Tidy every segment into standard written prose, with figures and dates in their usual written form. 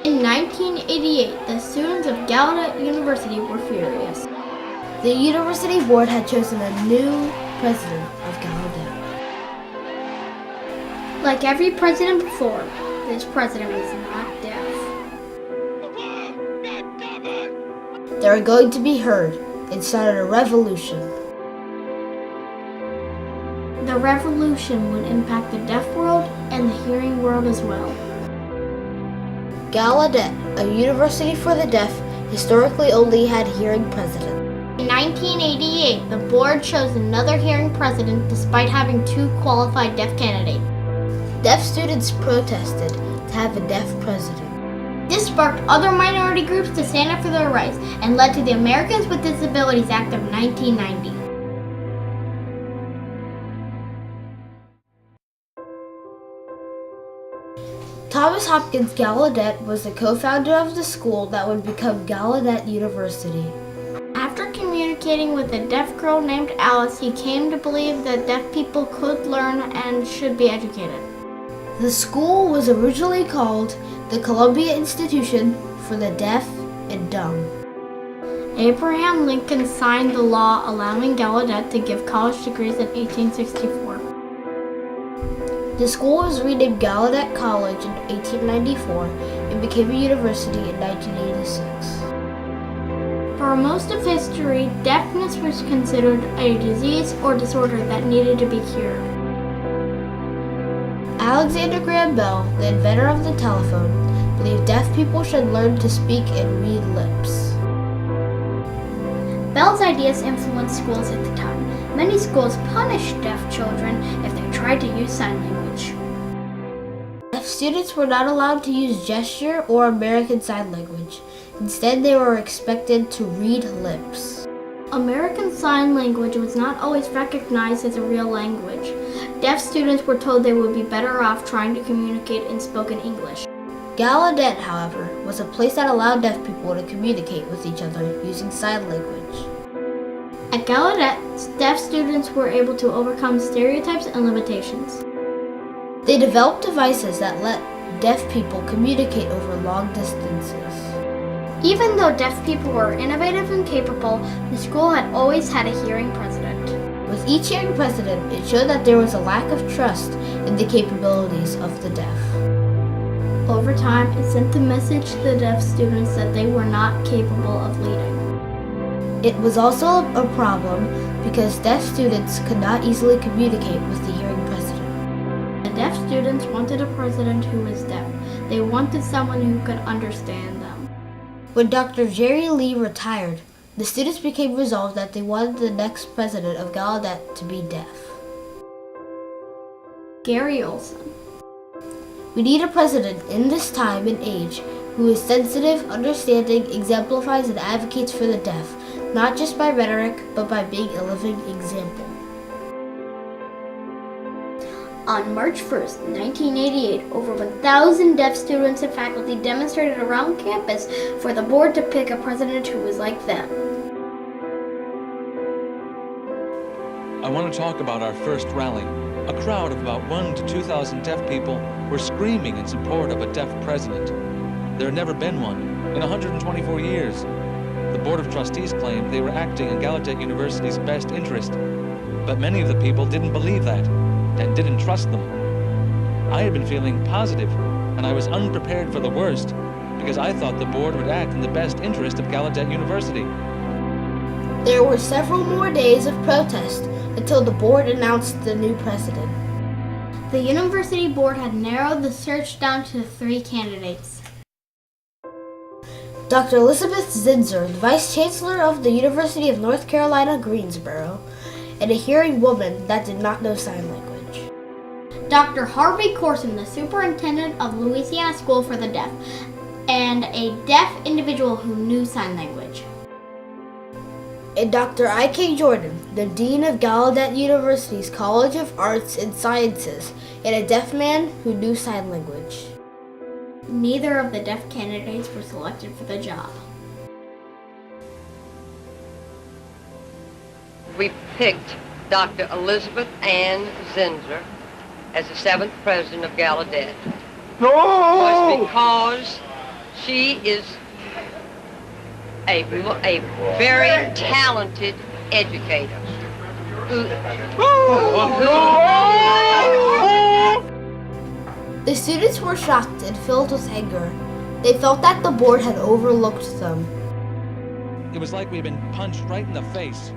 In 1988, the students of Gallaudet University were furious. The university board had chosen a new president of Gallaudet. Like every president before, this president was not deaf. They were going to be heard and started a revolution. The revolution would impact the deaf world and the hearing world as well. Gallaudet, a university for the deaf, historically only had hearing president. In 1988, the board chose another hearing president despite having two qualified deaf candidates. Deaf students protested to have a deaf president. This sparked other minority groups to stand up for their rights and led to the Americans with Disabilities Act of 1990. Thomas Hopkins Gallaudet was the co-founder of the school that would become Gallaudet University. After communicating with a deaf girl named Alice, he came to believe that deaf people could learn and should be educated. The school was originally called the Columbia Institution for the Deaf and Dumb. Abraham Lincoln signed the law allowing Gallaudet to give college degrees in 1864. The school was renamed Gallaudet College in 1894 and became a university in 1986. For most of history, deafness was considered a disease or disorder that needed to be cured. Alexander Graham Bell, the inventor of the telephone, believed deaf people should learn to speak and read lips. Bell's ideas influenced schools at the time. Many schools punished deaf children if they tried to use sign language. Deaf students were not allowed to use gesture or American Sign Language. Instead, they were expected to read lips. American Sign Language was not always recognized as a real language. Deaf students were told they would be better off trying to communicate in spoken English. Gallaudet, however, was a place that allowed deaf people to communicate with each other using sign language. At Gallaudet, deaf students were able to overcome stereotypes and limitations. They developed devices that let deaf people communicate over long distances. Even though deaf people were innovative and capable, the school had always had a hearing president. With each hearing president, it showed that there was a lack of trust in the capabilities of the deaf. Over time, it sent the message to the deaf students that they were not capable of leading. It was also a problem because deaf students could not easily communicate with the hearing president. The deaf students wanted a president who was deaf. They wanted someone who could understand them. When Dr. Jerry Lee retired, the students became resolved that they wanted the next president of Gallaudet to be deaf. Gary Olson. We need a president in this time and age who is sensitive, understanding, exemplifies, and advocates for the deaf, not just by rhetoric, but by being a living example. On March 1st, 1988, over 1,000 deaf students and faculty demonstrated around campus for the board to pick a president who was like them. I want to talk about our first rally. A crowd of about 1,000 to 2,000 deaf people were screaming in support of a deaf president. There had never been one in 124 years. The Board of Trustees claimed they were acting in Gallaudet University's best interest, but many of the people didn't believe that and didn't trust them. I had been feeling positive, and I was unprepared for the worst because I thought the board would act in the best interest of Gallaudet University. There were several more days of protest until the board announced the new president. The university board had narrowed the search down to 3 candidates. Dr. Elizabeth Zinser, the Vice Chancellor of the University of North Carolina, Greensboro, and a hearing woman that did not know sign language. Dr. Harvey Corson, the Superintendent of Louisiana School for the Deaf, and a deaf individual who knew sign language. And Dr. I.K. Jordan, the Dean of Gallaudet University's College of Arts and Sciences, and a deaf man who knew sign language. Neither of the deaf candidates were selected for the job. We picked Dr. Elizabeth Ann Zinser as the 7th president of Gallaudet. No! Was because She is a very talented educator. The students were shocked and filled with anger. They felt that the board had overlooked them. It was like we'd been punched right in the face.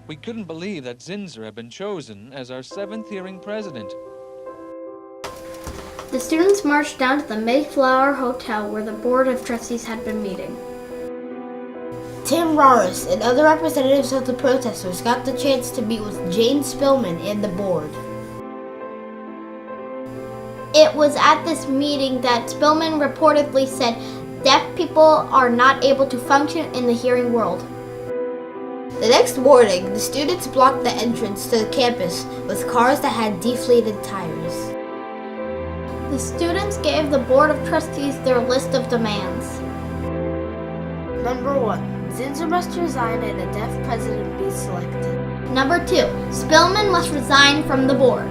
We couldn't believe that Zinser had been chosen as our 7th hearing president. The students marched down to the Mayflower Hotel where the Board of Trustees had been meeting. Tim Raris and other representatives of the protesters got the chance to meet with Jane Spillman and the board. It was at this meeting that Spillman reportedly said deaf people are not able to function in the hearing world. The next morning, the students blocked the entrance to the campus with cars that had deflated tires. The students gave the Board of Trustees their list of demands. Number 1. Zinser must resign and a deaf president be selected. Number 2. Spillman must resign from the board.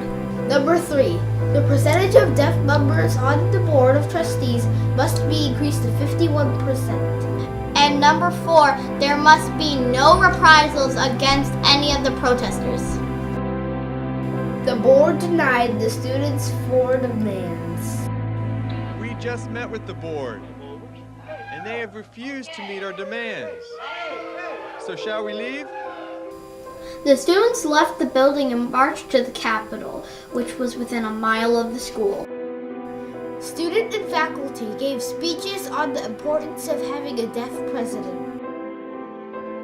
Number 3. The percentage of deaf members on the Board of Trustees must be increased to 51%. And number 4. There must be no reprisals against any of the protesters. The board denied the students' 4 demands. We just met with the board, and they have refused to meet our demands. So shall we leave? The students left the building and marched to the Capitol, which was within a mile of the school. Student and faculty gave speeches on the importance of having a deaf president.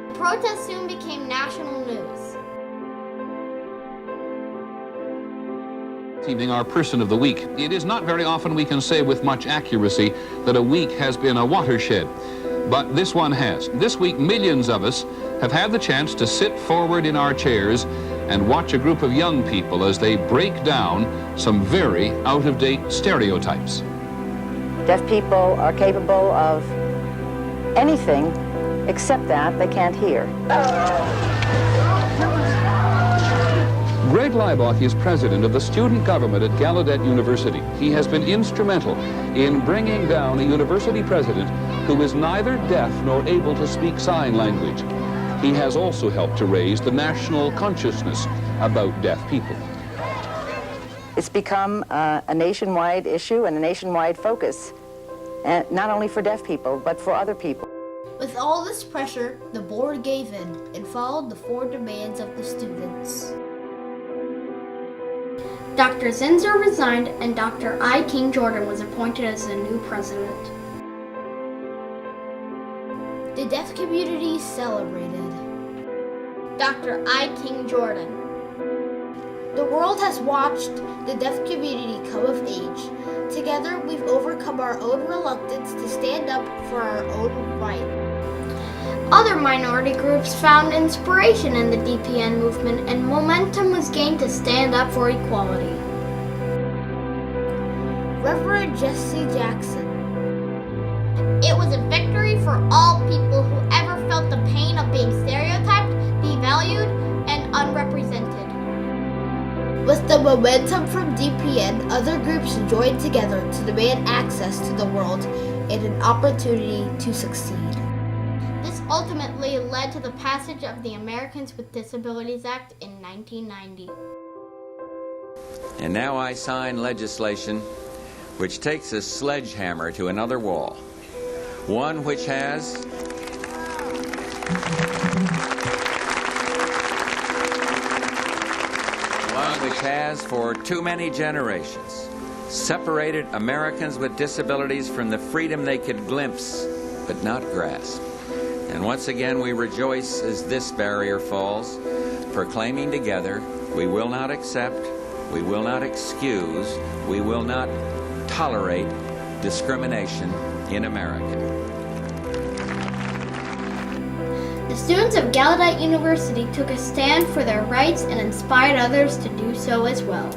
The protest soon became national news. Evening, our person of the week. It is not very often we can say with much accuracy that a week has been a watershed, but this one has. This week, millions of us have had the chance to sit forward in our chairs and watch a group of young people as they break down some very out-of-date stereotypes. Deaf people are capable of anything except that they can't hear. Greg Leibach is president of the student government at Gallaudet University. He has been instrumental in bringing down a university president who is neither deaf nor able to speak sign language. He has also helped to raise the national consciousness about deaf people. It's become a nationwide issue and a nationwide focus, and not only for deaf people, but for other people. With all this pressure, the board gave in and followed the 4 demands of the students. Dr. Zinser resigned and Dr. I. King Jordan was appointed as the new president. The deaf community celebrated. Dr. I. King Jordan. The world has watched the deaf community come of age. Together, we've overcome our own reluctance to stand up for our own right. Other minority groups found inspiration in the DPN movement and momentum was gained to stand up for equality. Reverend Jesse Jackson. It was a victory for all people who ever felt the pain of being stereotyped, devalued, and unrepresented. With the momentum from DPN, other groups joined together to demand access to the world and an opportunity to succeed. This ultimately led to the passage of the Americans with Disabilities Act in 1990. And now I sign legislation which takes a sledgehammer to another wall. One which has for too many generations separated Americans with disabilities from the freedom they could glimpse but not grasp. And once again we rejoice as this barrier falls, proclaiming together, we will not accept, we will not excuse, we will not tolerate discrimination in America. The students of Gallaudet University took a stand for their rights and inspired others to do so as well.